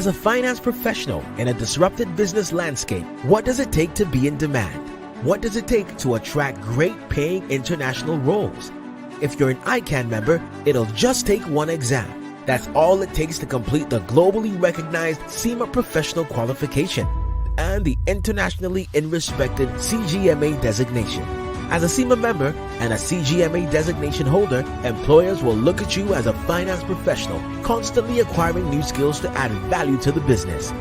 As a finance professional in a disrupted business landscape, what does it take to be in demand? What does it take to attract great paying international roles? If you're an ICAN member, it'll just take one exam. That's all it takes to complete the globally recognized CIMA professional qualification and the internationally respected CGMA designation. As a CIMA member and a CGMA designation holder, employers will look at you as a finance professional, constantly acquiring new skills to add value to the business.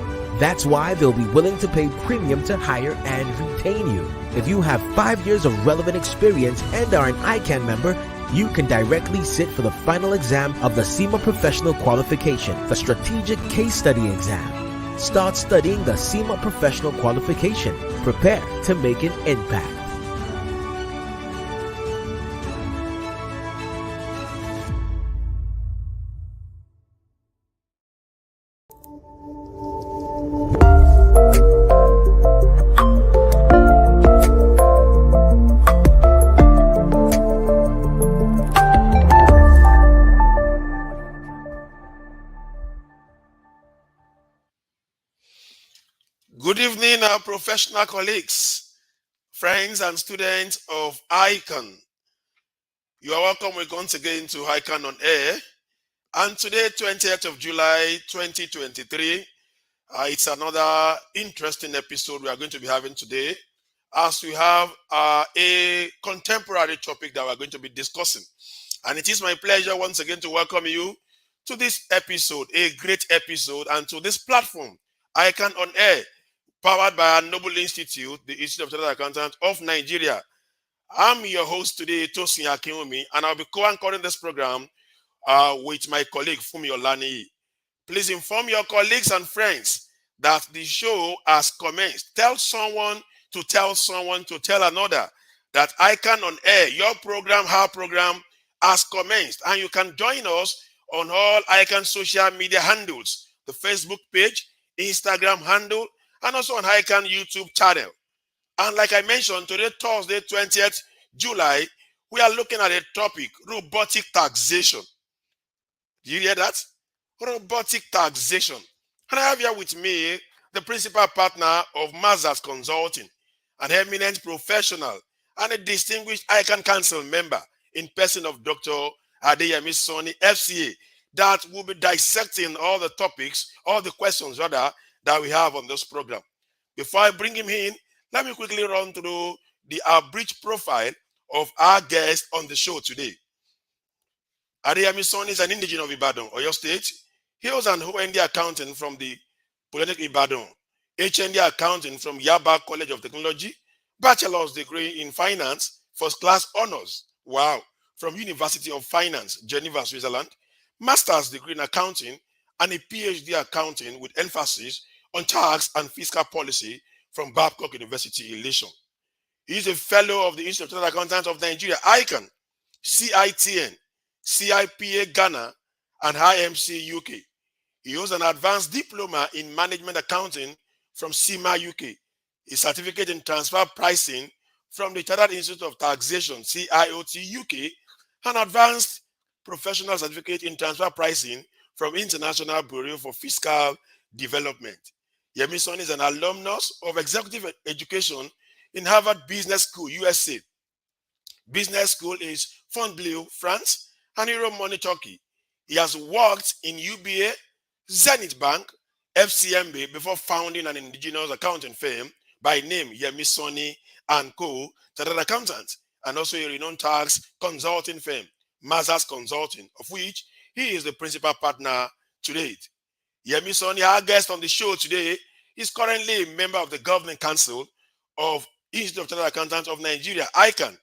That's why they'll be willing to pay premium to hire and retain you. If you have 5 years of relevant experience and are an ICAN member, you can directly sit for the final exam of the CIMA Professional Qualification, the Strategic Case Study Exam. Start studying the CIMA Professional Qualification. Prepare to make an impact. Good evening, our professional colleagues, friends and students of ICAN. You are welcome once again to ICAN on Air. And today, 20th of July, 2023, it's another interesting episode we are going to be having today, as we have a contemporary topic that we're going to be discussing. And it is my pleasure once again to welcome you to this episode, a great episode, and to this platform, ICAN on Air, powered by our Noble Institute, the Institute of Chartered Accountants of Nigeria. I'm your host today, Tosin Akinwumi, and I'll be co-anchoring this program with my colleague, Fumi Olani. Please inform your colleagues and friends that the show has commenced. Tell someone to tell someone to tell another that ICAN on Air, your program, our program, has commenced. And you can join us on all ICAN social media handles, the Facebook page, Instagram handle, and also on ICAN YouTube channel. And like I mentioned, today, Thursday, 20th July, we are looking at a topic, robotic taxation. Do you hear that? Robotic taxation. And I have here with me the principal partner of Mazars Consulting, an eminent professional and a distinguished ICAN Council member in person of Dr. Yemi Sanni FCTI, that will be dissecting all the topics, all the questions rather, that we have on this program. Before I bring him in, let me quickly run through the abridged profile of our guest on the show today. Yemi Sanni is an indigenous of Ibadan, Oyo State. He was an OND accountant from the Polytechnic Ibadan, HND accountant from Yaba College of Technology, bachelor's degree in finance, first class honors, wow, from University of Finance, Geneva, Switzerland, master's degree in accounting, and a PhD accounting with emphasis on tax and fiscal policy from Babcock University in Lyon. He is a fellow of the Institute of Chartered Accountants of Nigeria, ICAN, CITN, CIPA Ghana, and IMC UK. He holds an advanced diploma in management accounting from CIMA UK, a certificate in transfer pricing from the Chartered Institute of Taxation, CIOT UK, an advanced professional certificate in transfer pricing from International Bureau for Fiscal Development. Yemi Sanni is an alumnus of executive education in Harvard Business School, USA. Business school is Fontainebleau, France, and Money, Turkey. He has worked in UBA, Zenith Bank, FCMB before founding an indigenous accounting firm by name Yemi Sanni & Co. Chartered Accountants, and also a renowned tax consulting firm, Mazars Consulting, of which he is the principal partner to date. Yemi Sanni, our guest on the show today, is currently a member of the Governing Council of Institute of Chartered Accountants of Nigeria, ICAN,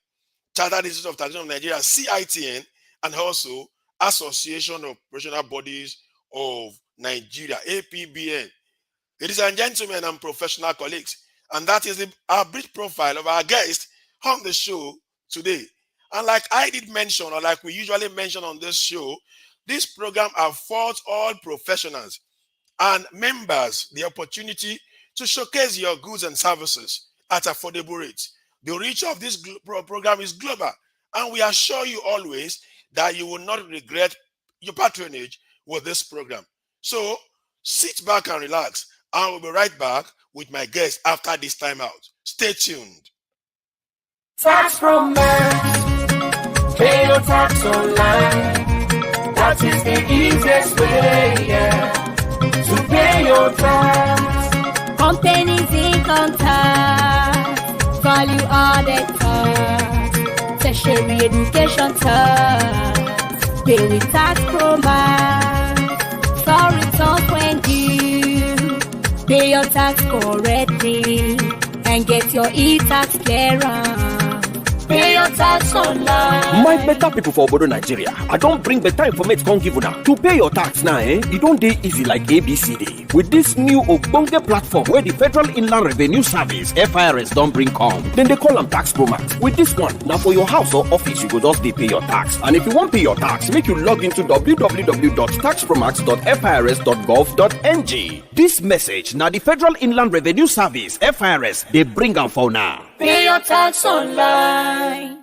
Chartered Institute of Taxation of Nigeria, CITN, and also Association of Professional Bodies of Nigeria, APBN. Ladies and gentlemen and professional colleagues, and that is our brief profile of our guest on the show today. And like I did mention, or like we usually mention on this show, this program affords all professionals and members the opportunity to showcase your goods and services at affordable rates. The reach of this program is global, and we assure you always that you will not regret your patronage with this program. So Sit back and relax, and we'll be right back with my guest after this time out. Stay tuned. Tax romance, pay your tax online. That is the easiest way, to pay your tax. Companies income tax, value added tax, tertiary education tax, pay with tax romance. For returns when due, pay your tax correctly and get your e-tax clearance. Pay your tax online. My better people for Obodo Nigeria, I don't bring better information come give una. To pay your tax now, it don't dey easy like ABCD. With this new Ogbonge platform where the Federal Inland Revenue Service (FIRS) don't bring come, then they call them tax promax. With this one, now for your house or office, you go just dey pay your tax. And if you want pay your tax, make you log into www.taxpromax.firs.gov.ng. This message now the Federal Inland Revenue Service (FIRS) they bring am for now. Pay your tax online.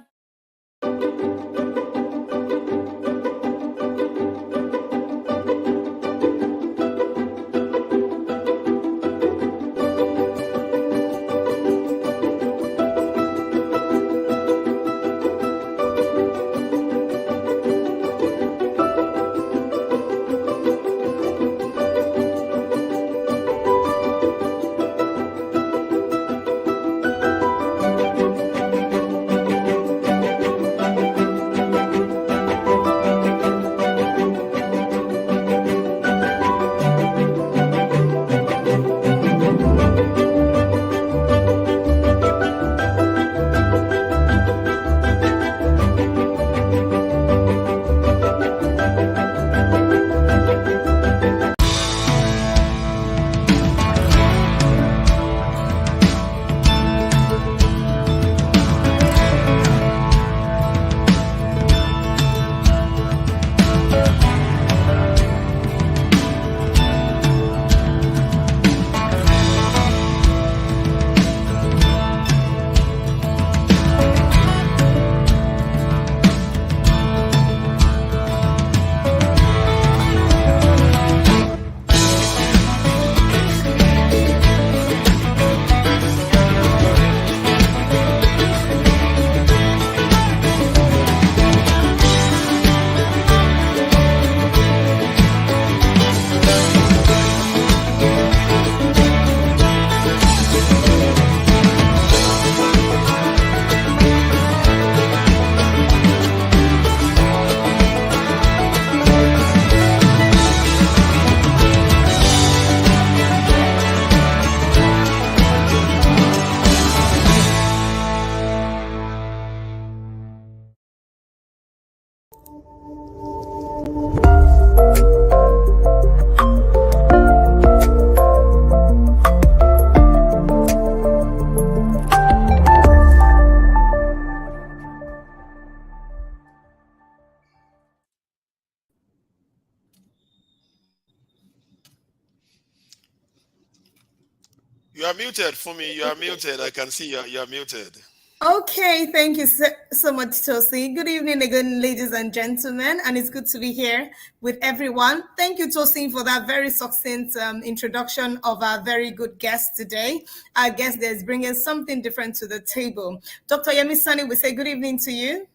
You are muted for me. You are muted. I can see you are muted. Okay, thank you so much, Tosi. Good evening again, ladies and gentlemen, and it's good to be here with everyone. Thank you, Tosi, for that very succinct introduction of our very good guest today. Our guest is bringing something different to the table. Dr. Yemi Sanni, we say good evening to you.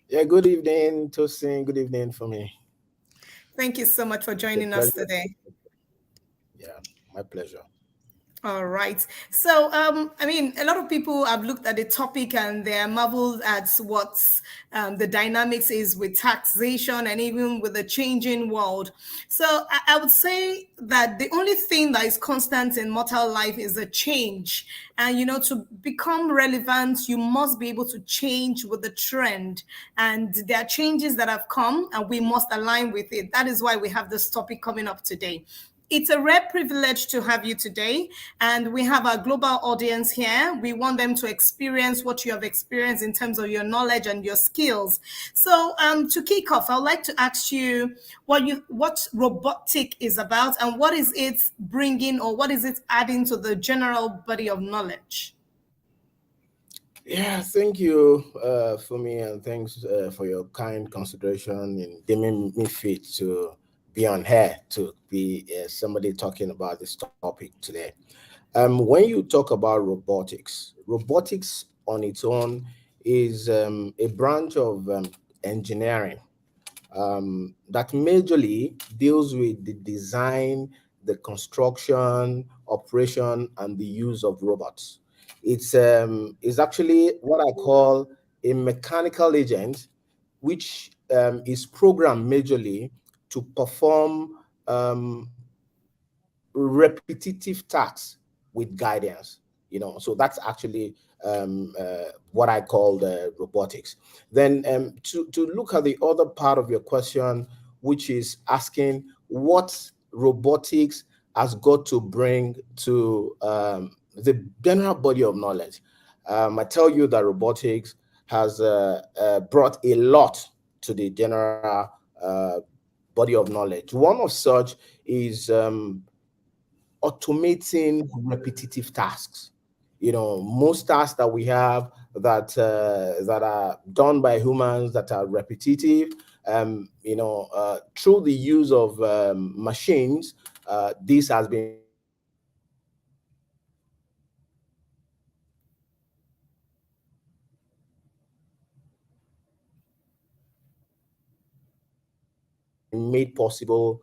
Yeah, good evening, Tosin. Good evening for me. Thank you so much for joining us today. Yeah, my pleasure. All right. So, I mean, a lot of people have looked at the topic and they're marveled at what the dynamics is with taxation and even with the changing world. So I would say that the only thing that is constant in mortal life is a change. And, you know, to become relevant, you must be able to change with the trend. And there are changes that have come and we must align with it. That is why we have this topic coming up today. It's a rare privilege to have you today, and we have our global audience here. We want them to experience what you have experienced in terms of your knowledge and your skills. So to kick off, I'd like to ask you what robotic is about and what is it bringing or what is it adding to the general body of knowledge? Yeah, thank you for me, and thanks for your kind consideration in deeming me fit to be on here to be somebody talking about this topic today. When you talk about robotics on its own is a branch of engineering that majorly deals with the design, the construction, operation, and the use of robots. It's actually what I call a mechanical agent, which is programmed majorly to perform repetitive tasks with guidance. So that's actually what I call the robotics. Then to look at the other part of your question, which is asking what robotics has got to bring to the general body of knowledge. I tell you that robotics has brought a lot to the general body of knowledge. One of such is automating repetitive tasks. Most tasks that we have that are done by humans that are repetitive, through the use of machines, this has been made possible.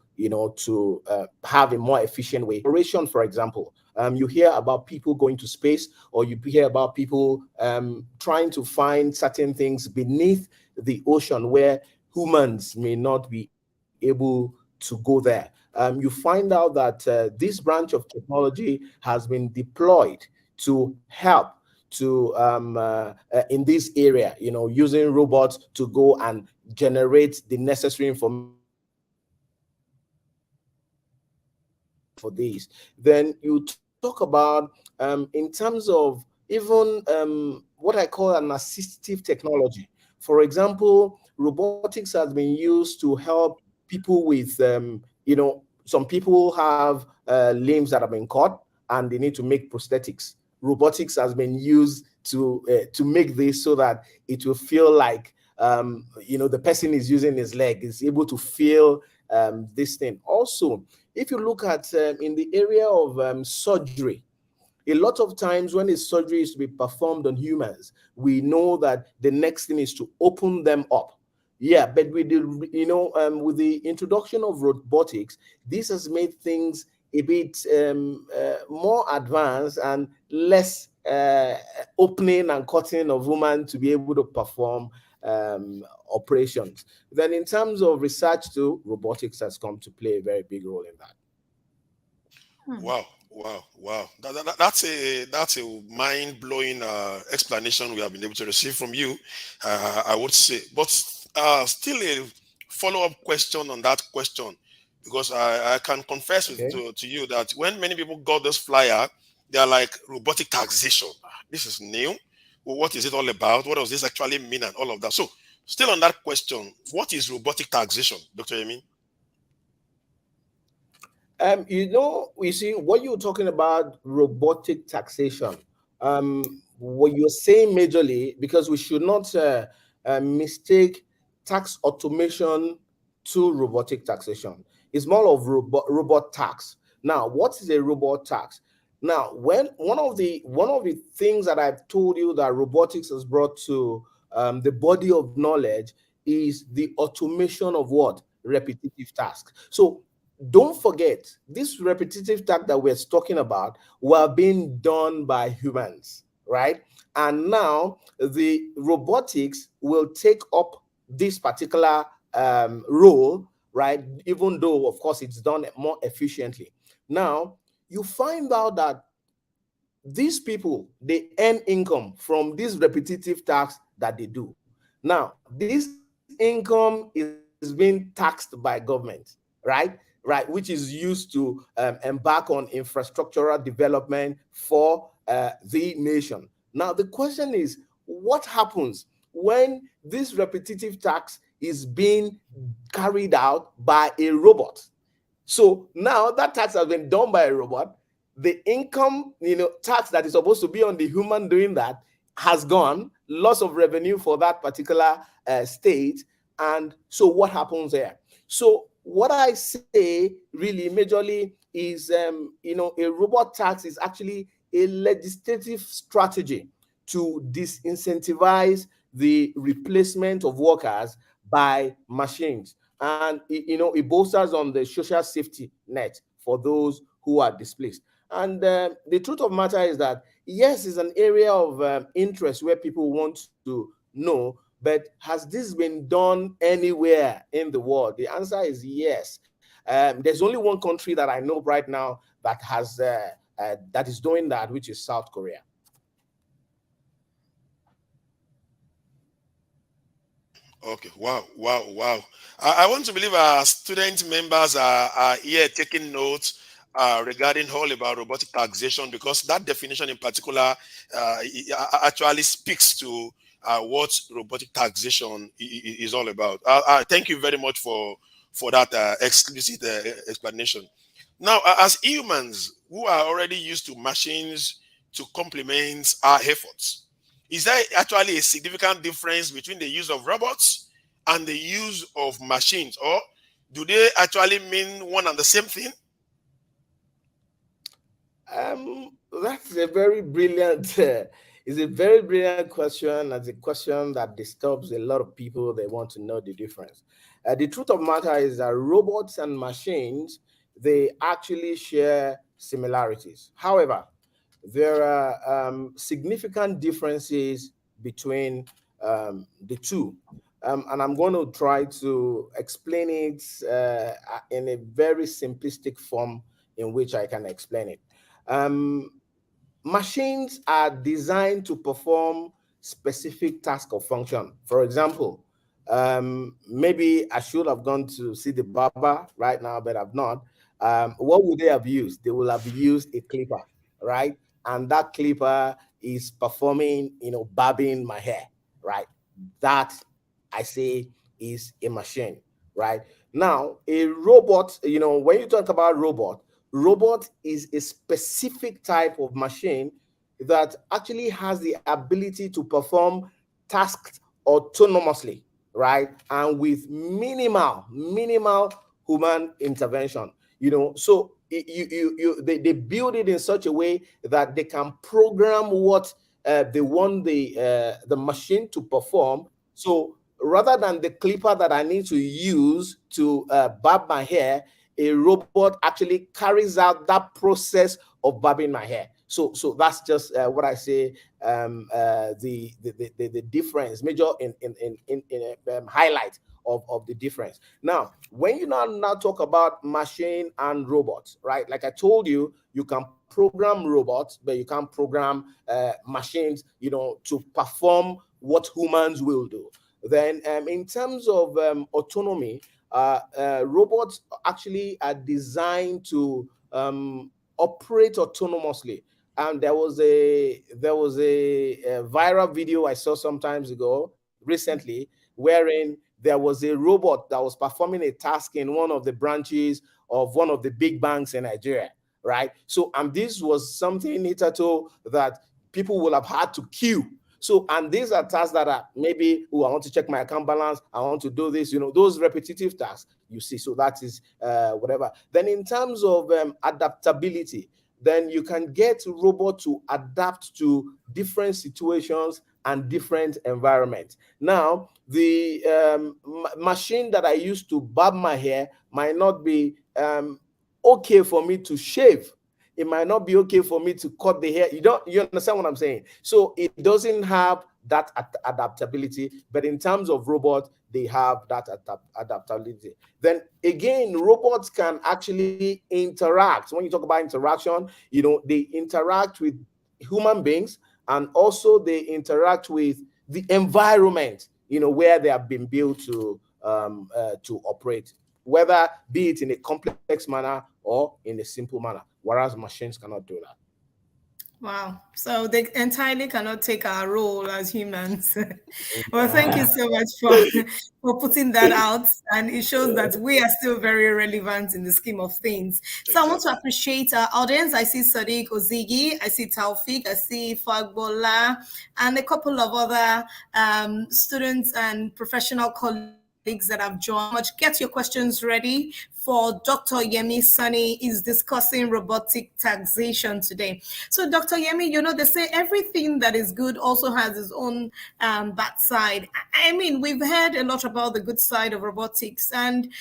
To have a more efficient way. Exploration, for example, you hear about people going to space, or you hear about people trying to find certain things beneath the ocean where humans may not be able to go there. You find out that this branch of technology has been deployed to help to in this area, using robots to go and generate the necessary information for these. Then you talk about in terms of even what I call an assistive technology. For example, robotics has been used to help people with some people have limbs that have been cut and they need to make prosthetics. Robotics has been used to make this so that it will feel like the person is using his leg, is able to feel this thing. Also, if you look at in the area of surgery, a lot of times when a surgery is to be performed on humans, we know that the next thing is to open them up. Yeah, but with with the introduction of robotics, this has made things a bit more advanced and less opening and cutting of women to be able to perform operations. Then in terms of research too, robotics has come to play a very big role in that. Wow, wow, wow. That's a mind blowing explanation we have been able to receive from you. I would say, but still a follow up question on that question, because I can confess Okay. to you that when many people got this flyer, they are like robotic taxation. This is new. Well, what is it all about? What does this actually mean, and all of that? So, still on that question, what is robotic taxation, Dr. Yemi? We see what you're talking about, robotic taxation. What you're saying majorly, because we should not mistake tax automation to robotic taxation. It's more of robot tax. Now, what is a robot tax? Now, when one of the things that I've told you that robotics has brought to the body of knowledge is the automation of what repetitive tasks. So don't forget, this repetitive task that we're talking about were being done by humans, right? And now the robotics will take up this particular role, right? Even though, of course, it's done more efficiently. Now, you find out that these people, they earn income from these repetitive tasks that they do. Now, this income is being taxed by government, right, which is used to embark on infrastructural development for the nation. Now, the question is, what happens when this repetitive tax is being carried out by a robot? So now that tax has been done by a robot. The income, tax that is supposed to be on the human doing that has gone, loss of revenue for that particular state. And so what happens there? So what I say really majorly is, a robot tax is actually a legislative strategy to disincentivize the replacement of workers by machines. And, it bolsters on the social safety net for those who are displaced. And the truth of the matter is that, yes, it's an area of interest where people want to know, but has this been done anywhere in the world? The answer is yes. There's only one country that I know right now that has that is doing that, which is South Korea. Okay, wow, wow, wow. I want to believe our student members are here taking notes regarding all about robotic taxation, because that definition in particular actually speaks to what robotic taxation is all about. Thank you very much for that explicit explanation. Now, as humans who are already used to machines to complement our efforts, is there actually a significant difference between the use of robots and the use of machines, or do they actually mean one and the same thing? That's a very brilliant. Is a very brilliant question. That's a question that disturbs a lot of people. They want to know the difference. The truth of the matter is that robots and machines, they actually share similarities. However, there are significant differences between the two. And I'm going to try to explain it in a very simplistic form in which I can explain it. Um, Machines are designed to perform specific task or function. For example, maybe I should have gone to see the barber right now, but I've not. What would they have used? They will have used a clipper, right? And that clipper is performing, barbing my hair, right? That, I say, is a machine, right? Now, a robot, when you talk about robot is a specific type of machine that actually has the ability to perform tasks autonomously, right? And with minimal human intervention. So they build it in such a way that they can program what they want the machine to perform. So rather than the clipper that I need to use to barb my hair, a robot actually carries out that process of barbing my hair. So that's just what I say. The difference, major in highlight of the difference. Now, when you now talk about machine and robots, right? Like I told you, you can program robots, but you can't program machines, to perform what humans will do. Then, in terms of autonomy, robots actually are designed to operate autonomously. And there was a viral video I saw sometimes ago, recently, wherein there was a robot that was performing a task in one of the branches of one of the big banks in Nigeria, right? So, and this was something hitherto that people will have had to queue. So, and these are tasks that are maybe, I want to check my account balance, I want to do this, those repetitive tasks, you see. So that is whatever. Then in terms of adaptability, then you can get robot to adapt to different situations and different environments. Now, the machine that I used to barb my hair might not be okay for me to shave. It might not be okay for me to cut the hair. You understand what I'm saying? So it doesn't have that adaptability, but in terms of robots, they have that adaptability. Then again, robots can actually interact. When you talk about interaction, they interact with human beings, and also they interact with the environment, where they have been built to operate, whether be it in a complex manner or in a simple manner, whereas machines cannot do that. Wow. So they entirely cannot take our role as humans. Well, thank you so much for putting that out. And it shows that we are still very relevant in the scheme of things. So I want to appreciate our audience. I see Sadiq Ozigi, I see Taufik, I see Fagbola, and a couple of other students and professional colleagues colleagues that have joined. Much get your questions ready for Dr. Yemi Sanni is discussing robotic taxation today. So, Dr. Yemi, they say everything that is good also has its own bad side. I mean, we've heard a lot about the good side of robotics, and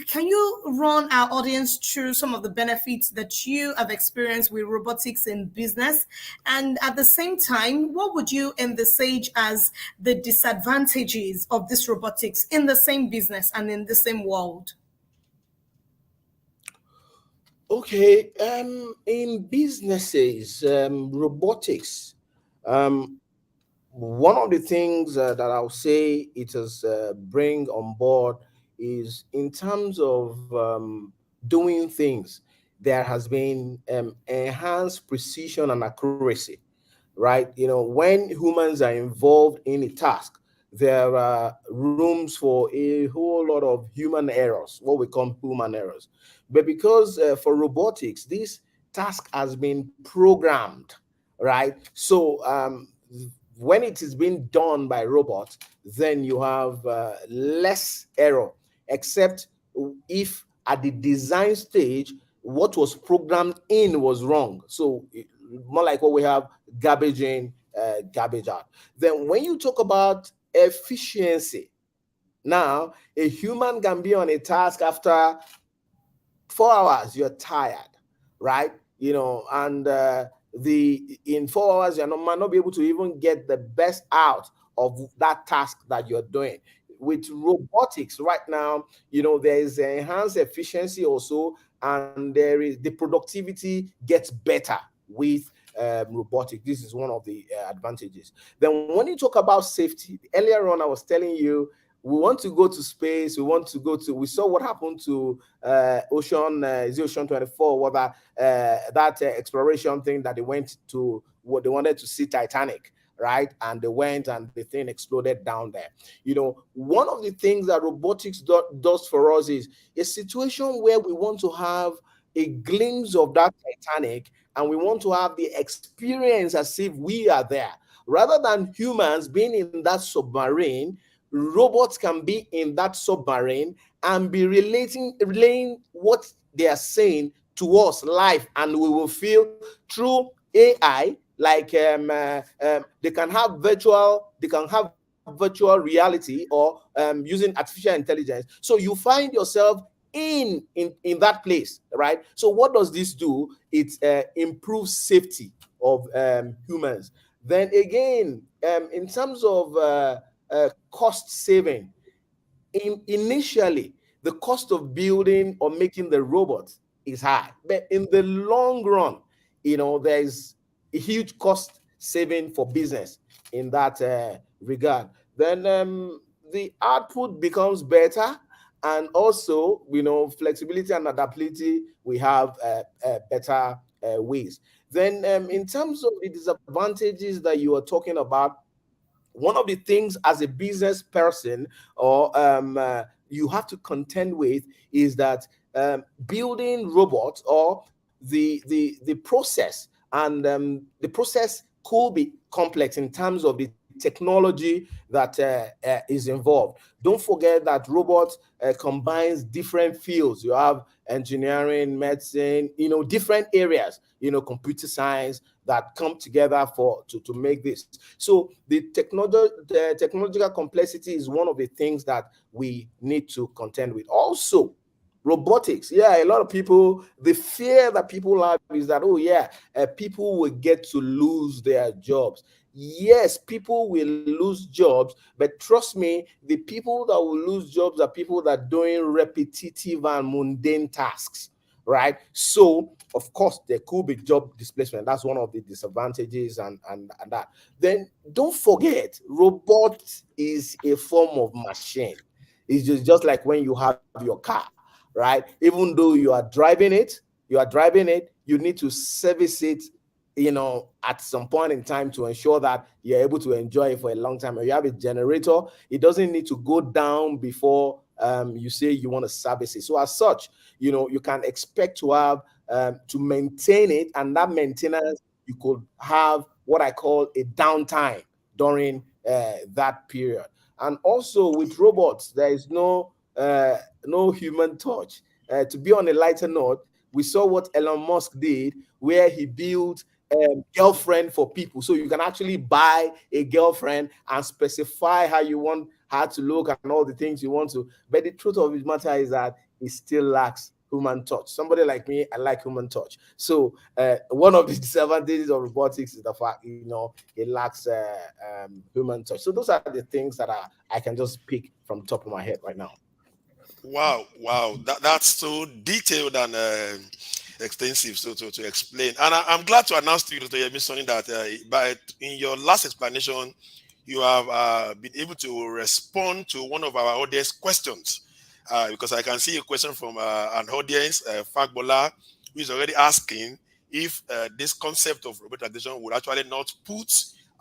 can you run our audience through some of the benefits that you have experienced with robotics in business? And at the same time, what would you envisage as the disadvantages of this robotics in the same business and in the same world? Okay, in businesses, robotics, um, one of the things that I'll say it has bring on board is in terms of doing things, there has been enhanced precision and accuracy, right? When humans are involved in a task, there are rooms for a whole lot of human errors, what we call human errors. But because for robotics, this task has been programmed, right? So when it is being done by robots, then you have less error, except if at the design stage, what was programmed in was wrong. So more like what we have, garbage in, garbage out. Then when you talk about efficiency, now a human can be on a task after 4 hours, you're tired, right? And the in 4 hours, might not be able to even get the best out of that task that you're doing. With robotics right now, there is enhanced efficiency also, and there is the productivity gets better with robotic. This is one of the advantages. Then when you talk about safety, earlier on I was telling you we want to go to space. We saw what happened to Ocean 24, what that exploration thing that they went to, what they wanted to see Titanic, right? And they went and the thing exploded down there. One of the things that robotics does for us is a situation where we want to have a glimpse of that Titanic, and we want to have the experience as if we are there. Rather than humans being in that submarine, robots can be in that submarine and be relaying what they are saying to us live, and we will feel through AI, like they can have virtual reality, or using artificial intelligence. So you find yourself in that place, right? So what does this do? It improves safety of humans. Then again, in terms of cost saving, initially the cost of building or making the robots is high, but in the long run, there's a huge cost saving for business in that regard. Then the output becomes better, and also flexibility and adaptability, we have better ways. Then in terms of the disadvantages that you are talking about, one of the things as a business person, or you have to contend with, is that building robots, or the process, and the process could be complex in terms of the technology that is involved. Don't forget that robots combines different fields. You have engineering, medicine, different areas, computer science, that come together to make this. So the technological complexity is one of the things that we need to contend with. Also, robotics. Yeah, a lot of people, the fear that people have is that, oh yeah, people will get to lose their jobs. Yes, people will lose jobs, but trust me, the people that will lose jobs are people that are doing repetitive and mundane tasks, right? So of course there could be job displacement. That's one of the disadvantages, and that. Then don't forget, robot is a form of machine. It's just like when you have your car, right? Even though you need to service it, at some point in time, to ensure that you're able to enjoy it for a long time. If you have a generator, it doesn't need to go down before you say you want to service it. So as such, you can expect to have to maintain it, and that maintenance, you could have what I call a downtime during that period. And also with robots, there is no human touch. To be on a lighter note, we saw what Elon Musk did, where he built girlfriend for people. So you can actually buy a girlfriend and specify how you want her to look and all the things you want to. But the truth of the matter is that it still lacks human touch. Somebody like me, I like human touch. So one of the disadvantages of robotics is the fact, it lacks human touch. So those are the things that I can just pick from the top of my head right now. Wow, that's so detailed and extensive, so to explain. And I'm glad to announce to you, Dr. Yemi Sanni, that in your last explanation, you have been able to respond to one of our audience questions. Because I can see a question from an audience, Fagbola, who is already asking if this concept of robotic taxation would actually not put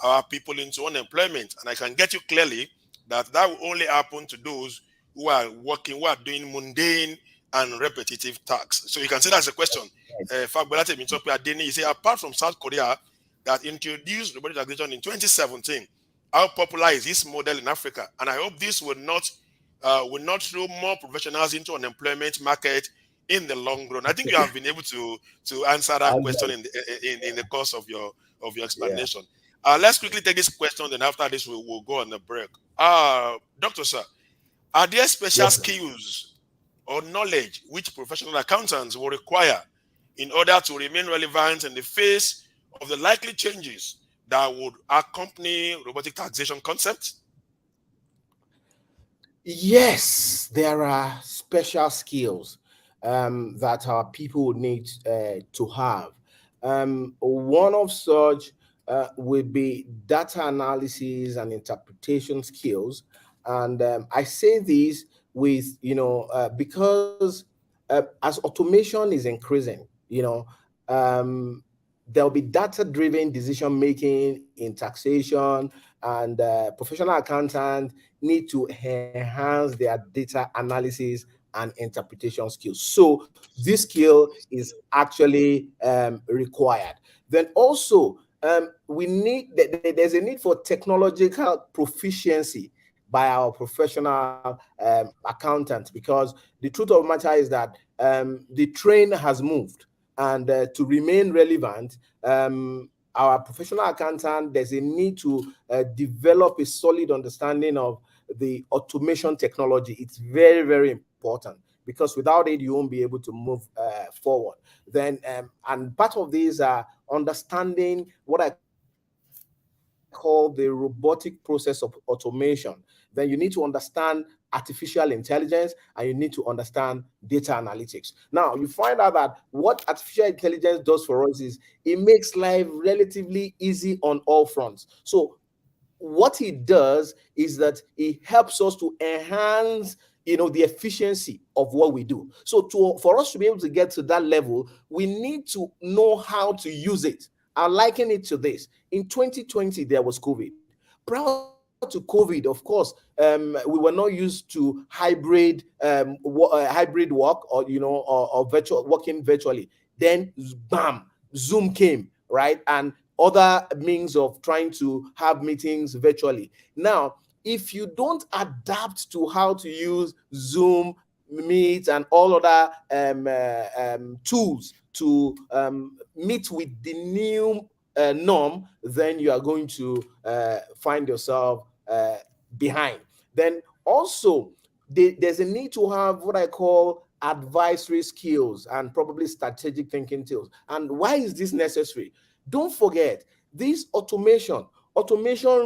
our people into unemployment. And I can get you clearly that will only happen to those who are working, who are doing mundane and repetitive tasks. So you can say that's a question. Fagbola Temitope Adeni, you say, apart from South Korea that introduced robotic taxation in 2017, how popular is this model in Africa? And I hope this will not throw more professionals into unemployment market in the long run. I think you have been able to answer that question in the course of your explanation. Yeah. Let's quickly take this question, and after this we'll go on the break. Doctor Sir, are there special skills or knowledge which professional accountants will require in order to remain relevant in the face of the likely changes that would accompany robotic taxation concepts? Yes, there are special skills that our people would need to have. One of such would be data analysis and interpretation skills. And I say this with, because as automation is increasing, there'll be data-driven decision making in taxation, and professional accountants need to enhance their data analysis and interpretation skills. So this skill is actually required. Then also, there's a need for technological proficiency by our professional accountants, because the truth of the matter is that the train has moved, and to remain relevant, our professional accountant, there's a need to develop a solid understanding of the automation technology. It's very, very important, because without it, you won't be able to move forward. Then, and part of these are understanding what I call the robotic process of automation. Then you need to understand artificial intelligence, and you need to understand data analytics. Now, you find out that what artificial intelligence does for us is it makes life relatively easy on all fronts. So what it does is that it helps us to enhance the efficiency of what we do. So for us to be able to get to that level, we need to know how to use it. I liken it to this. In 2020, there was COVID. Prior to COVID, of course, we were not used to hybrid work, or virtual working virtually. Then, bam, Zoom came, right? And other means of trying to have meetings virtually. Now, if you don't adapt to how to use Zoom, Meet, and all other tools to meet with the new norm, then you are going to find yourself behind. Then also, there's a need to have what I call advisory skills and probably strategic thinking skills. And why is this necessary? Don't forget, this automation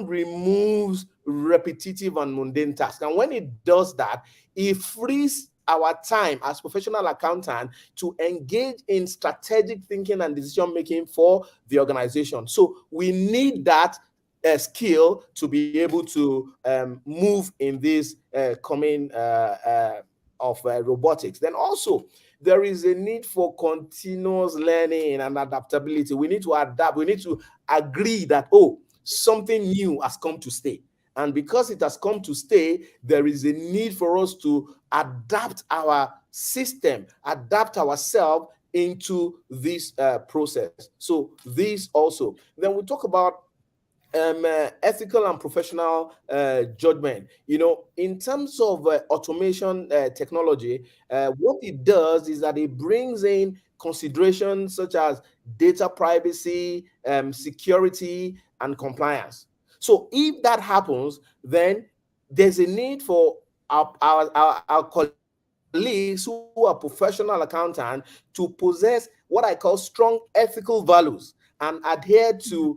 removes repetitive and mundane tasks. And when it does that, it frees our time as professional accountant to engage in strategic thinking and decision making for the organization. So we need that skill to be able to move in this coming of robotics. Then also, there is a need for continuous learning and adaptability. We need to adapt. We need to agree that, something new has come to stay. And because it has come to stay, there is a need for us to adapt our system, adapt ourselves into this process. So this also. Then we talk about ethical and professional judgment. In terms of automation technology, what it does is that it brings in considerations such as data privacy, security, and compliance. So if that happens, then there's a need for our colleagues who are professional accountants to possess what I call strong ethical values and adhere to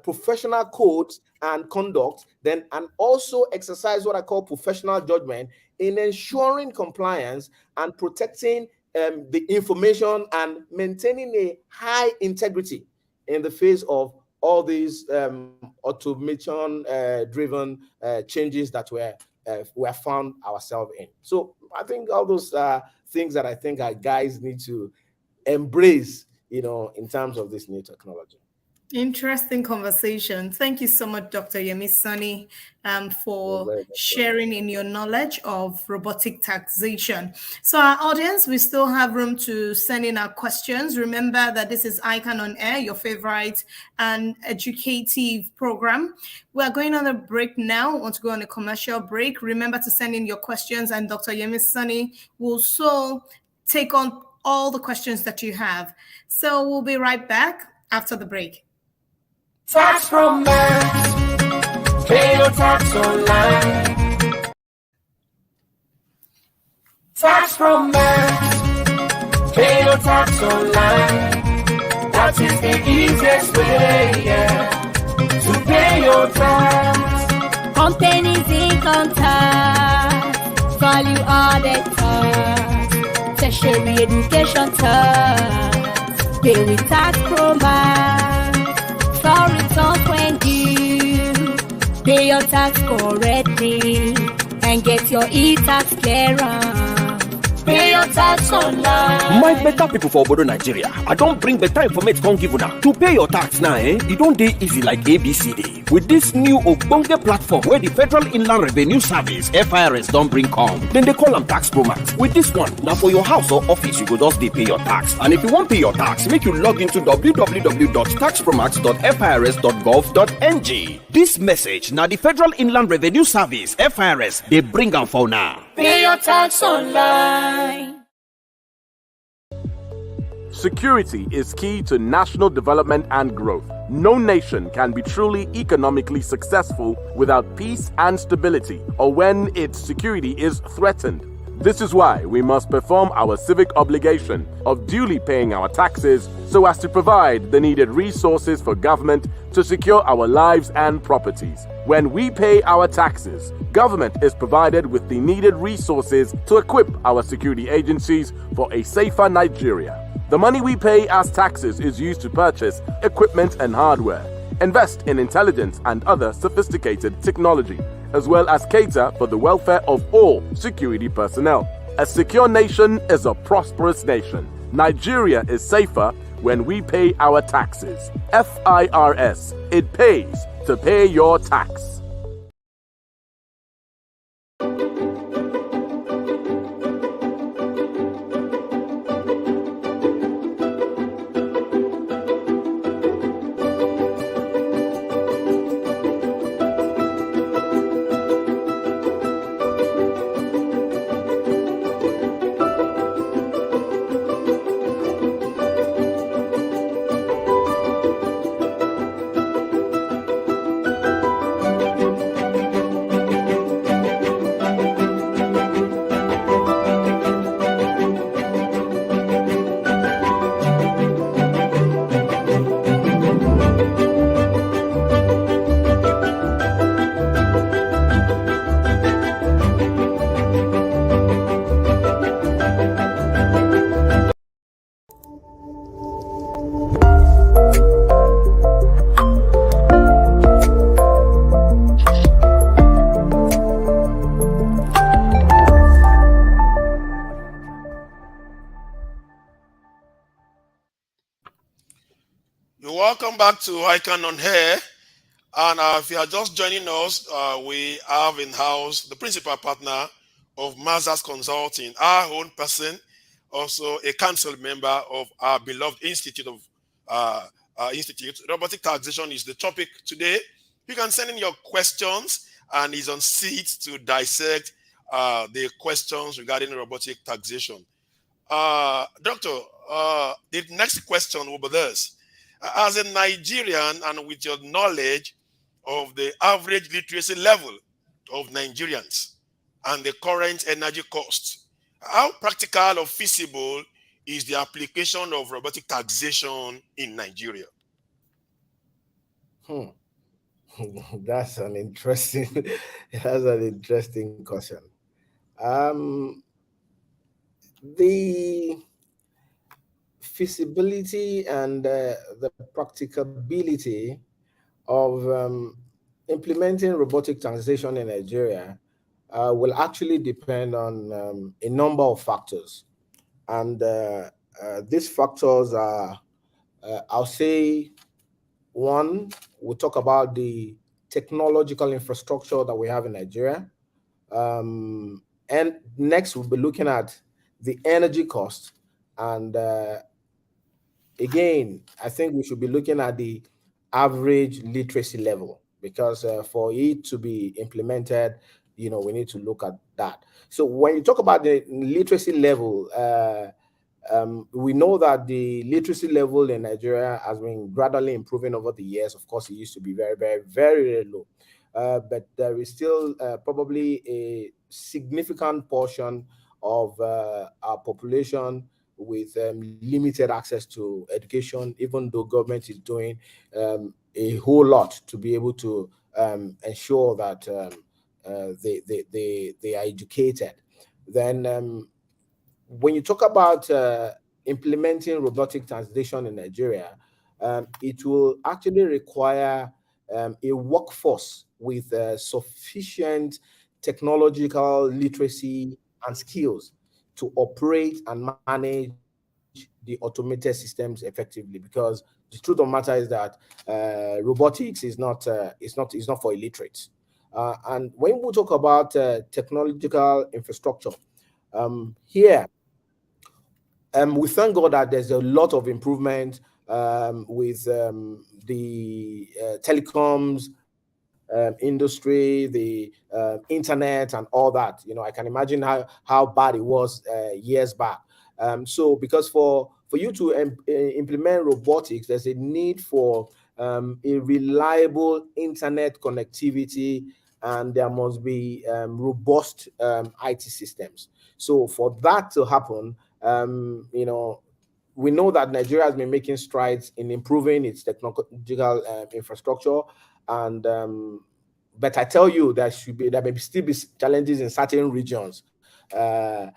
professional codes and conduct, and also exercise what I call professional judgment in ensuring compliance and protecting the information and maintaining a high integrity in the face of all these automation driven changes that we have found ourselves in. So I think all those things that I think our guys need to embrace, in terms of this new technology. Interesting conversation. Thank you so much, Dr. Yemi Sanni, for sharing in your knowledge of robotic taxation. So our audience, we still have room to send in our questions. Remember that this is ICAN on Air, your favorite and educative program. We are going on a break now. We want to go on a commercial break. Remember to send in your questions, and Dr. Yemi Sanni will so take on all the questions that you have. So we'll be right back after the break. Tax romance, pay your tax online. Tax romance, pay your tax online. That is the easiest way, to pay your tax. Companies income tax, value added tax, tertiary education tax, pay with tax romance. For returns when due, pay your tax correctly and get your e-tax clearance. Pay your tax online. My better people for Obodo Nigeria, I don't bring better information come give una. To pay your tax now, it don't dey easy like ABCD. With this new Ogbonge platform where the Federal Inland Revenue Service (FIRS) don't bring come, then they call them Tax Pro Max. With this one, now for your house or office, you go just dey pay your tax. And if you want pay your tax, make you log into www.taxpromax.firs.gov.ng. This message now the Federal Inland Revenue Service (FIRS) they bring them for now. Pay your tax online. Security is key to national development and growth. No nation can be truly economically successful without peace and stability, or when its security is threatened. This is why we must perform our civic obligation of duly paying our taxes so as to provide the needed resources for government to secure our lives and properties. When we pay our taxes, government is provided with the needed resources to equip our security agencies for a safer Nigeria. The money we pay as taxes is used to purchase equipment and hardware, invest in intelligence and other sophisticated technology, as well as cater for the welfare of all security personnel. A secure nation is a prosperous nation. Nigeria is safer when we pay our taxes. FIRS, it pays to pay your tax. Welcome back to ICAN on Air. And if you are just joining us, we have in-house the principal partner of Mazars Consulting, our own person, also a council member of our beloved institute. Robotic taxation is the topic today. You can send in your questions, and he's on seat to dissect the questions regarding robotic taxation. Doctor, the next question will be this. As a Nigerian and with your knowledge of the average literacy level of Nigerians and the current energy costs, how practical or feasible is the application of robotic taxation in Nigeria? That's an interesting that's an interesting question. Um, the feasibility and the practicability of implementing robotic taxation in Nigeria will actually depend on a number of factors. And these factors are, I'll say, one, we'll talk about the technological infrastructure that we have in Nigeria. And next, we'll be looking at the energy cost. And again, I think we should be looking at the average literacy level because for it to be implemented, we need to look at that. So when you talk about the literacy level, we know that the literacy level in Nigeria has been gradually improving over the years. Of course, it used to be very, very, very, very low. But there is still probably a significant portion of our population with limited access to education, even though government is doing a whole lot to be able to ensure that they are educated. Then when you talk about implementing robotic translation in Nigeria, it will actually require a workforce with sufficient technological literacy and skills to operate and manage the automated systems effectively. Because the truth of the matter is that robotics is not for illiterates. And when we talk about technological infrastructure, here we thank God that there's a lot of improvement with the telecoms industry, the internet, and all that. I can imagine how bad it was years back. So, because for you to implement robotics, there's a need for a reliable internet connectivity, and there must be robust IT systems. So, for that to happen, we know that Nigeria has been making strides in improving its technological infrastructure, and but I tell you, there may still be challenges in certain regions, or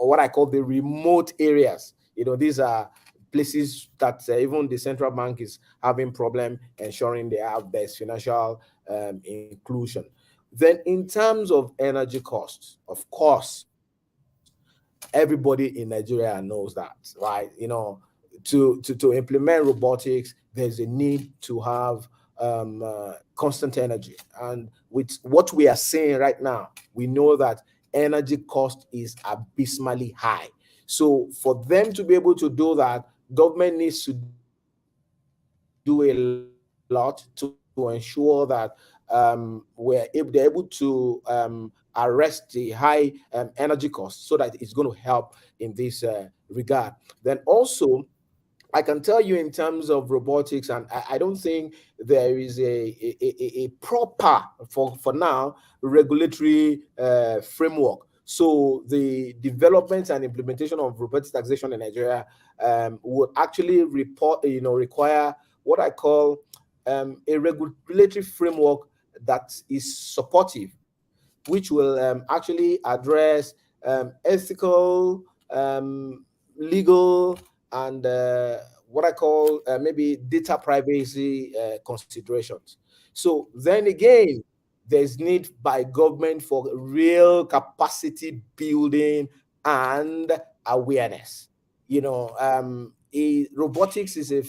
what I call the remote areas. These are places that even the central bank is having problem ensuring there's financial inclusion. Then, in terms of energy costs, of course, everybody in Nigeria knows that, right? To implement robotics, there's a need to have constant energy. And with what we are seeing right now, we know that energy cost is abysmally high. So for them to be able to do that, government needs to do a lot to ensure that they're able to arrest the high energy costs so that it's going to help in this regard. Then also, I can tell you in terms of robotics, and I don't think there is a proper, for now, regulatory framework. So the development and implementation of robotic taxation in Nigeria would actually require what I call a regulatory framework that is supportive, which will actually address ethical, legal, and what I call maybe data privacy considerations. So then again, there's need by government for real capacity building and awareness. Robotics is a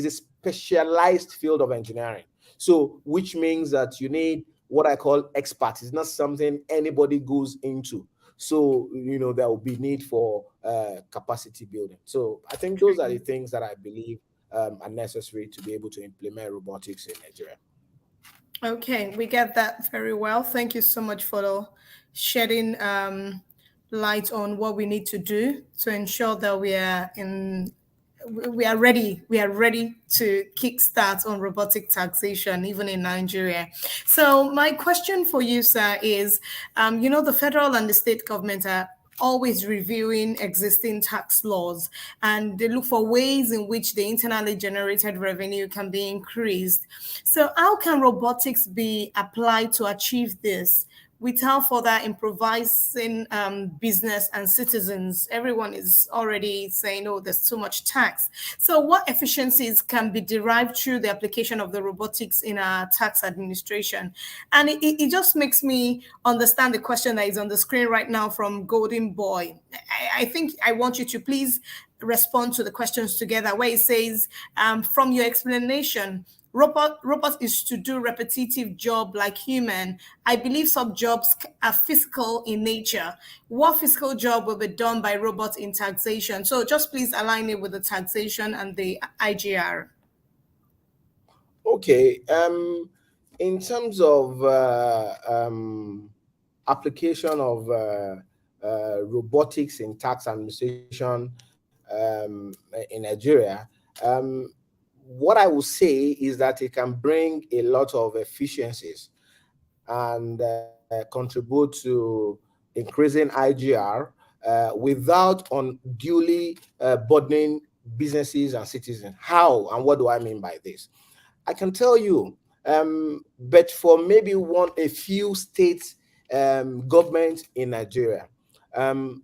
specialized field of engineering. So, which means that you need what I call experts. It's not something anybody goes into. So, there will be need for capacity building. So, I think those are the things that I believe are necessary to be able to implement robotics in Nigeria. Okay, we get that very well. Thank you so much for shedding light on what we need to do to ensure that we are ready. We are ready to kickstart on robotic taxation, even in Nigeria. So my question for you, sir, is, the federal and the state government are always reviewing existing tax laws, and they look for ways in which the internally generated revenue can be increased. So how can robotics be applied to achieve this without further improvising business and citizens? Everyone is already saying, oh, there's too much tax. So what efficiencies can be derived through the application of the robotics in our tax administration? And it just makes me understand the question that is on the screen right now from Golden Boy. I think I want you to please respond to the questions together, where it says, from your explanation, robot is to do repetitive job like human. I believe some jobs are physical in nature. What physical job will be done by robots in taxation? So just please align it with the taxation and the IGR. Okay. In terms of application of robotics in tax administration in Nigeria, what I will say is that it can bring a lot of efficiencies and contribute to increasing IGR without unduly burdening businesses and citizens. How and what do I mean by this? I can tell you, but for maybe a few states governments in Nigeria,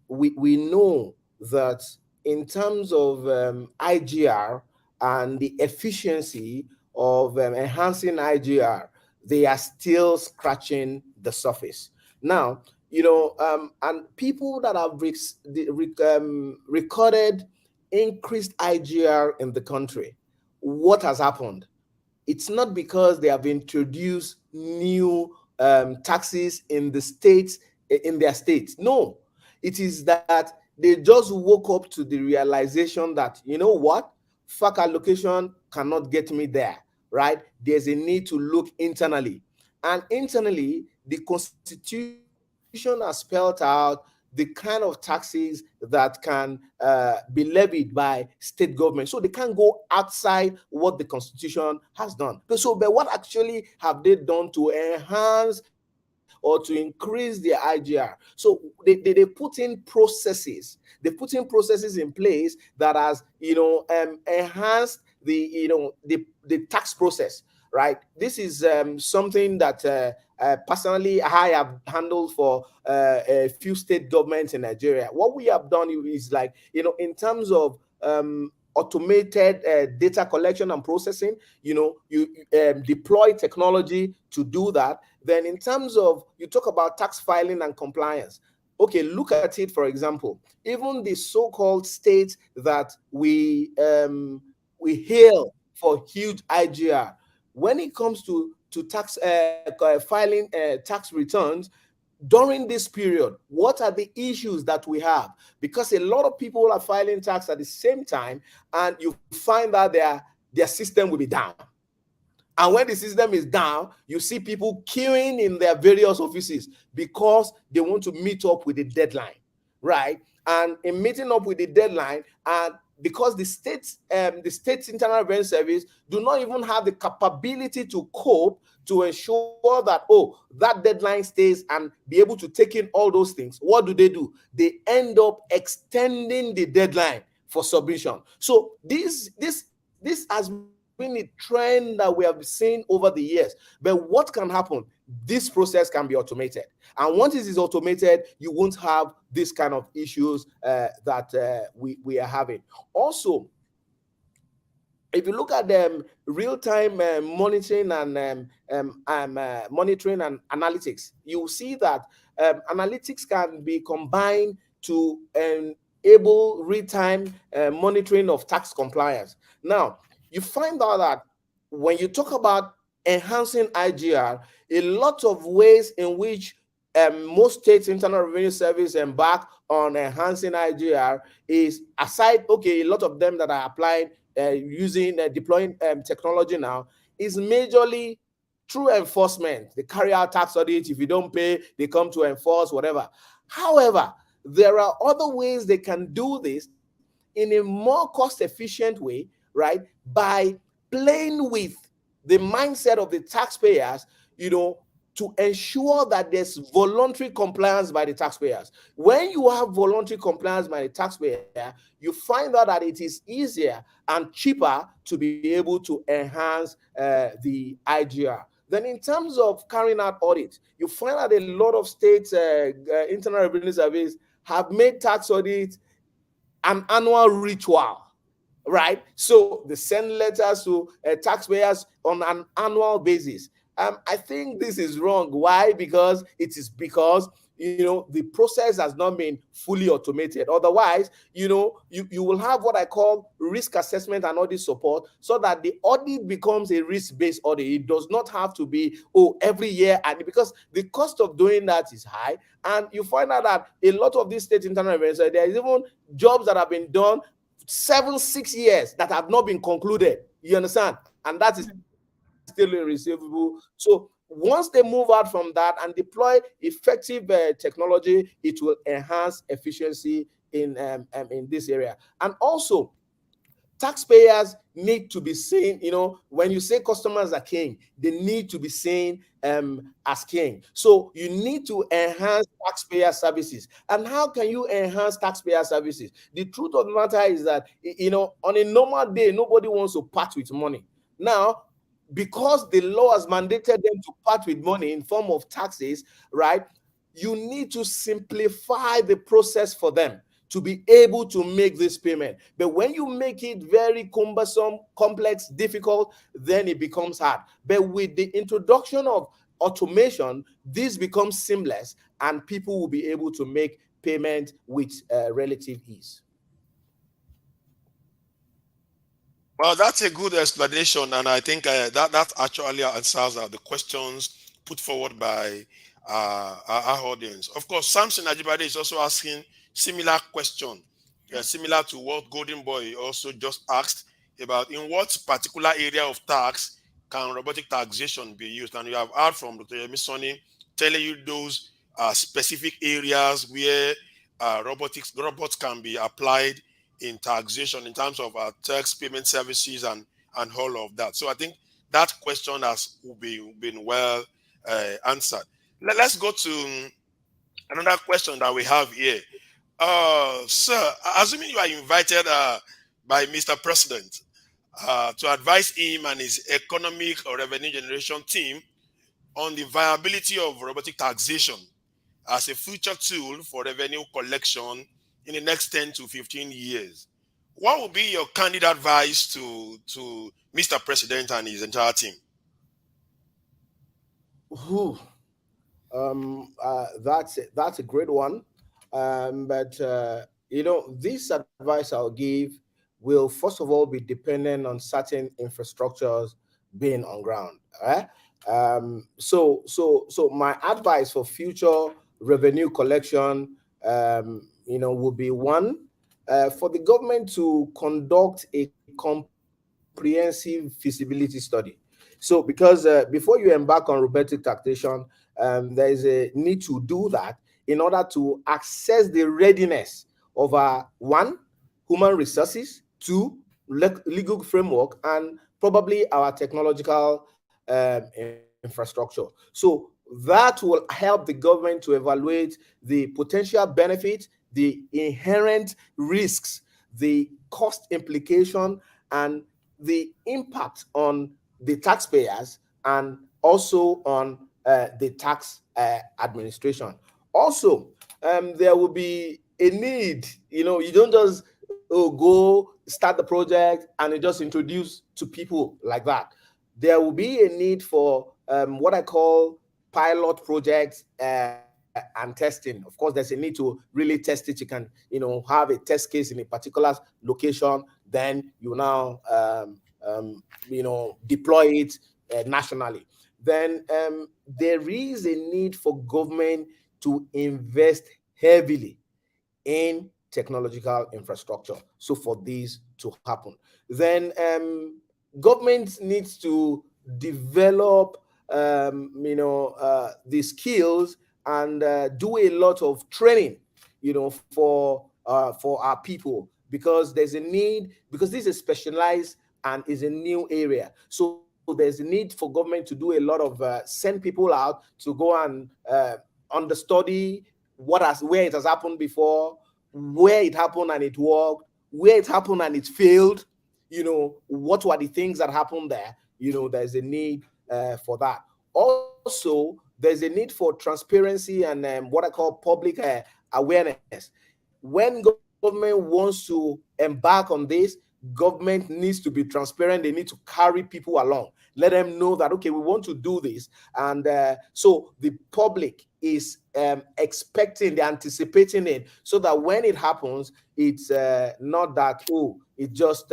we know that in terms of IGR and the efficiency of enhancing IGR, they are still scratching the surface. Now, and people that have recorded increased IGR in the country, what has happened? It's not because they have introduced new taxes in their states. No, it is that they just woke up to the realization that, you know what, FAC allocation cannot get me there, right? There's a need to look internally. And internally, the Constitution has spelled out the kind of taxes that can be levied by state government. So they can't go outside what the Constitution has done. So, but what actually have they done to enhance or to increase their IGR? So they put in processes. They put in processes in place that has, enhanced the tax process, right? This is something that personally I have handled for a few state governments in Nigeria. What we have done is like, in terms of automated data collection and processing, you deploy technology to do that. Then in terms of, you talk about tax filing and compliance. Okay, look at it, for example, even the so-called states that we hail for huge IGR, when it comes to tax filing tax returns, during this period, what are the issues that we have? Because a lot of people are filing tax at the same time, and you find that their system will be down. And when the system is down, you see people queuing in their various offices because they want to meet up with the deadline, right? And in meeting up with the deadline, and because the state's internal revenue service do not even have the capability to cope to ensure that, that deadline stays and be able to take in all those things, what do? They end up extending the deadline for submission. So this has been a trend that we have seen over the years. But what can happen? This process can be automated. And once it is automated, you won't have this kind of issues that we are having. Also, if you look at real-time monitoring and monitoring and analytics, you will see that analytics can be combined to enable real-time monitoring of tax compliance. Now, you find out that when you talk about enhancing IGR, a lot of ways in which most states' internal revenue service embark on enhancing IGR is aside, okay, a lot of them that are applying using deploying technology now is majorly through enforcement. They carry out tax audit. If you don't pay, they come to enforce whatever. However, there are other ways they can do this in a more cost-efficient way, right? By playing with the mindset of the taxpayers, to ensure that there's voluntary compliance by the taxpayers. When you have voluntary compliance by the taxpayer, you find out that it is easier and cheaper to be able to enhance the IGR. Then in terms of carrying out audits, you find out a lot of states, internal revenue service, have made tax audits an annual ritual, right? So they send letters to taxpayers on an annual basis. I think this is wrong. Why? Because the process has not been fully automated. Otherwise, you will have what I call risk assessment and audit support, so that the audit becomes a risk-based audit. It does not have to be every year, and because the cost of doing that is high, and you find out that a lot of these state internal events, there is even jobs that have been done 6 years that have not been concluded. You understand? And that is still irreceivable. So once they move out from that and deploy effective technology, it will enhance efficiency in this area. And also, taxpayers need to be seen, when you say customers are king, they need to be seen as king. So you need to enhance taxpayer services. And how can you enhance taxpayer services? The truth of the matter is that, on a normal day, nobody wants to part with money. Now, because the law has mandated them to part with money in form of taxes, right? You need to simplify the process for them to be able to make this payment. But when you make it very cumbersome, complex, difficult, then it becomes hard. But with the introduction of automation, this becomes seamless and people will be able to make payment with relative ease. Well, that's a good explanation, and I think that actually answers the questions put forward by our audience. Of course, Samson Ajibade is also asking similar question, similar to what Golden Boy also just asked about in what particular area of tax can robotic taxation be used. And you have heard from Dr. Yemi Sanni telling you those specific areas where robots can be applied in taxation in terms of tax payment services and all of that. So I think that question has been well answered. Let's go to another question that we have here. Sir, assuming you are invited by Mr. President to advise him and his economic or revenue generation team on the viability of robotic taxation as a future tool for revenue collection in the next 10 to 15 years, what would be your candid advice to Mr. President and his entire team? That's a great one. But this advice I'll give will first of all be dependent on certain infrastructures being on ground. So my advice for future revenue collection, will be one, for the government to conduct a comprehensive feasibility study. So because before you embark on robotic taxation, there is a need to do that in order to assess the readiness of our one, human resources, two, legal framework, and probably our technological infrastructure. So that will help the government to evaluate the potential benefit, the inherent risks, the cost implication, and the impact on the taxpayers and also on the tax administration. Also, there will be a need, you don't just go start the project and you just introduce to people like that. There will be a need for what I call pilot projects and testing. Of course, there's a need to really test it. You can, have a test case in a particular location, then you now, deploy it nationally. Then there is a need for government to invest heavily in technological infrastructure. So for this to happen, then government needs to develop the skills and do a lot of training, for our people, because there's a need, because this is specialized and is a new area. So there's a need for government to do a lot of send people out to go and understudy where it has happened before, where it happened and it worked, where it happened and it failed. What were the things that happened there? There's a need for that. Also, there's a need for transparency and what I call public awareness. When government wants to embark on this, government needs to be transparent. They need to carry people along, let them know that, okay, we want to do this. And so the public is expecting, they're anticipating it, so that when it happens, it's not that, it just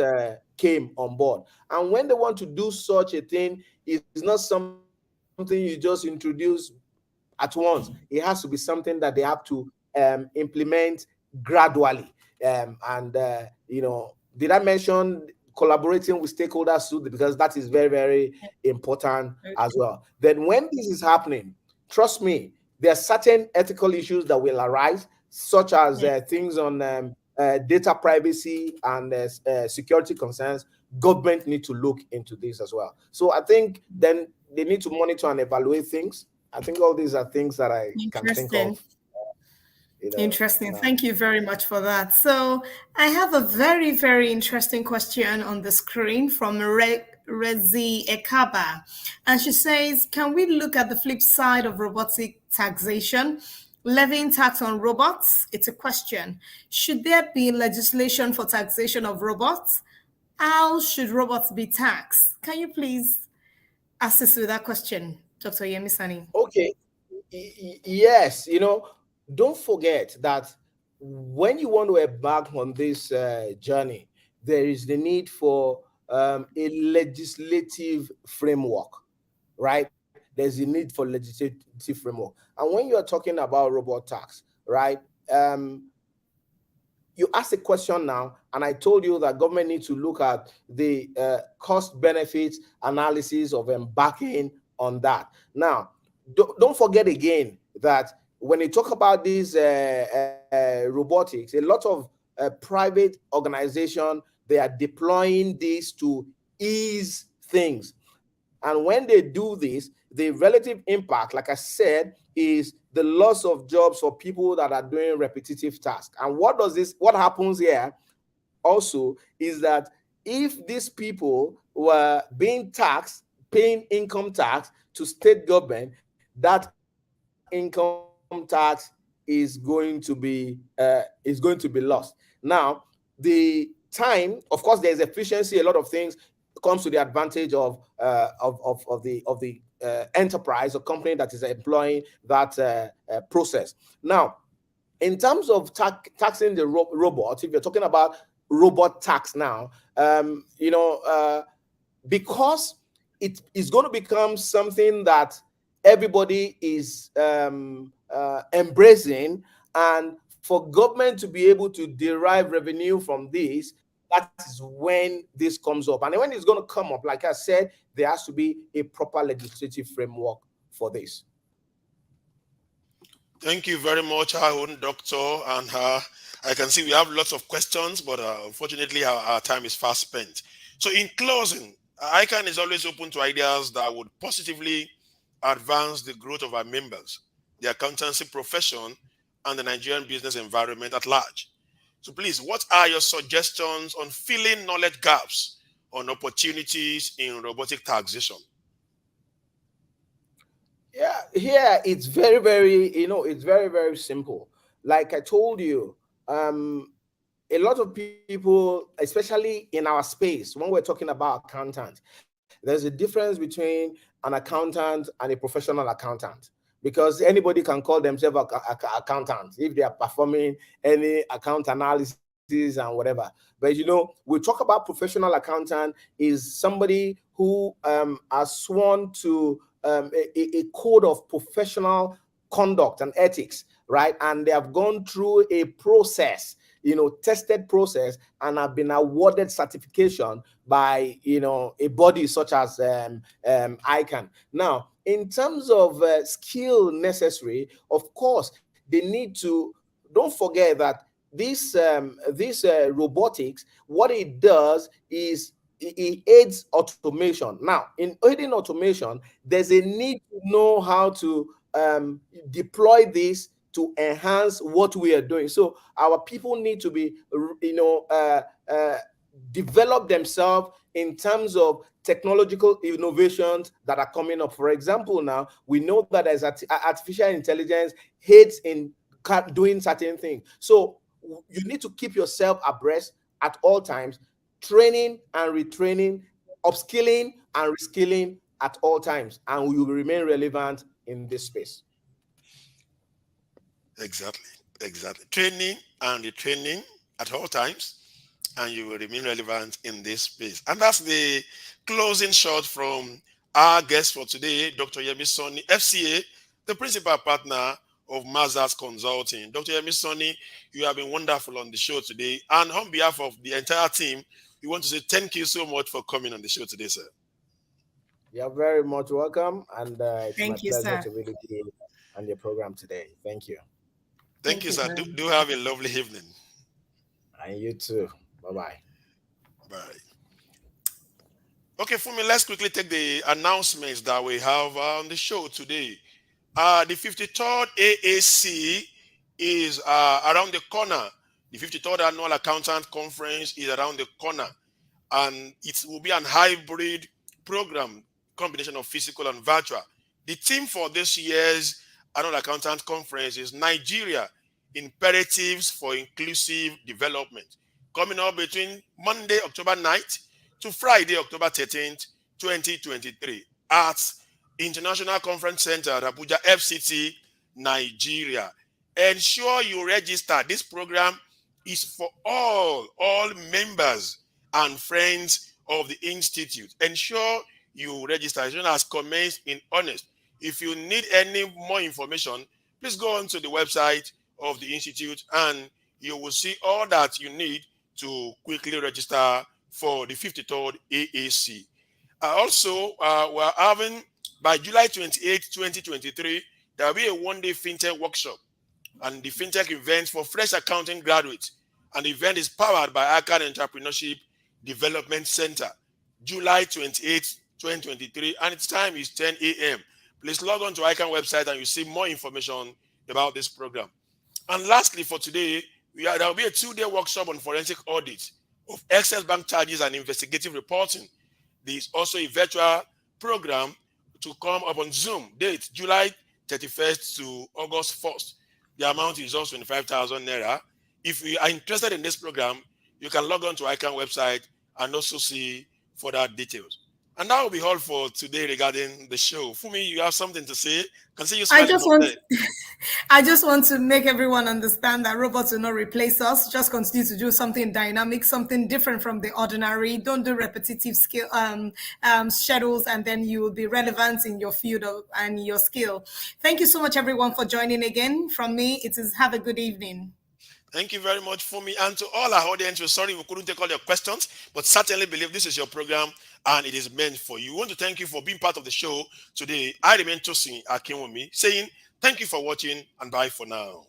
came on board. And when they want to do such a thing, it's not something you just introduce at once. It has to be something that they have to implement gradually. Did I mention collaborating with stakeholders too? Because that is very, very important as well. Then when this is happening, trust me, there are certain ethical issues that will arise, such as things on data privacy and security concerns. Government need to look into this as well. So I think then they need to monitor and evaluate things. I think all these are things that I can think of. Interesting. Thank you very much for that. So I have a very, very interesting question on the screen from Rezi Ekaba. And she says, can we look at the flip side of robotic taxation? Levying tax on robots? It's a question. Should there be legislation for taxation of robots? How should robots be taxed? Can you please assist with that question, Dr. Yemi Sanni? Okay. Yes. Don't forget that when you want to embark on this journey, there is the need for a legislative framework, right? There's a need for legislative framework. And when you are talking about robot tax, right, you asked a question now, and I told you that government needs to look at the cost benefits analysis of embarking on that. Now, don't forget again that when you talk about these robotics, a lot of private organizations, they are deploying this to ease things. And when they do this, the relative impact, like I said, is the loss of jobs for people that are doing repetitive tasks. And what happens here also is that if these people were being taxed, paying income tax to state government, that income tax is going to be lost. Now, the time, of course, there's efficiency. A lot of things comes to the advantage of the enterprise or company that is employing that process. Now, in terms of taxing the robots, if you're talking about robot tax now, because it is going to become something that everybody is embracing, and for government to be able to derive revenue from this, that is when this comes up. And when it's going to come up, like I said, there has to be a proper legislative framework for this. Thank you very much, our own doctor. And I can see we have lots of questions, but unfortunately, our time is fast spent. So in closing, ICAN is always open to ideas that would positively advance the growth of our members, the accountancy profession, and the Nigerian business environment at large. So please, what are your suggestions on filling knowledge gaps on opportunities in robotic taxation? Yeah, here it's very, very, it's very, very simple. Like I told you, a lot of people, especially in our space, when we're talking about accountants, there's a difference between an accountant and a professional accountant, because anybody can call themselves an accountant if they are performing any account analysis and whatever. But we talk about professional accountant is somebody who has sworn to a code of professional conduct and ethics, right? And they have gone through a process, tested process and have been awarded certification by a body such as ICAN. Now, in terms of skill necessary, of course, they need to. Don't forget that this robotics, what it does is it aids automation. Now, in aiding automation, there's a need to know how to deploy this to enhance what we are doing. So our people need to be, develop themselves in terms of technological innovations that are coming up. For example, now we know that there's artificial intelligence aids in doing certain things. So you need to keep yourself abreast at all times, training and retraining, upskilling and reskilling at all times, and we will remain relevant in this space. Exactly. Training and retraining at all times, and you will remain relevant in this space. And that's the closing shot from our guest for today, Dr. Yemi Sanni FCA, the principal partner of Mazars Consulting. Dr. Yemi Sanni, you have been wonderful on the show today. And on behalf of the entire team, we want to say thank you so much for coming on the show today, sir. You're very much welcome. And it's Thank my you, pleasure sir. to really be on your program today. Thank you. Thank you, sir. Do have a lovely evening. And you too. Bye-bye. Bye. Okay, for me, let's quickly take the announcements that we have on the show today. The 53rd AAC is around the corner. The 53rd Annual Accountant Conference is around the corner. And it will be an hybrid program, combination of physical and virtual. The theme for this year's Annual Accountant Conference is Nigeria, Imperatives for Inclusive Development, coming up between Monday, October 9th to Friday, October 13th, 2023 at International Conference Center at Abuja, FCT, Nigeria. Ensure you register. This program is for all members and friends of the Institute. Ensure you register as soon as commenced in earnest. If you need any more information, please go on to the website of the Institute and you will see all that you need to quickly register for the 53rd AAC. Also, we're having, by July 28, 2023, there will be a one-day fintech workshop and the fintech event for fresh accounting graduates. And the event is powered by ICAN Entrepreneurship Development Center, July 28, 2023, and its time is 10 a.m. Please log on to ICAN website and you see more information about this program. And lastly, for today, there will be a 2-day workshop on forensic audit of excess bank charges and investigative reporting. There is also a virtual program to come up on Zoom. Date July 31st to August 1st. The amount is also 25,000 naira. If you are interested in this program, you can log on to ICAN website and also see further details. And that will be all for today regarding the show. Fumi, you have something to say? Can see you smiling. I just want to make everyone understand that robots will not replace us. Just continue to do something dynamic, something different from the ordinary. Don't do repetitive skill schedules, and then you will be relevant in your field and your skill. Thank you so much, everyone, for joining again. From me, it is have a good evening. Thank you very much, Fumi. And to all our audience, we're sorry we couldn't take all your questions, but certainly believe this is your program and it is meant for you. We want to thank you for being part of the show today. I remain Tosin Akinwumi saying thank you for watching and bye for now.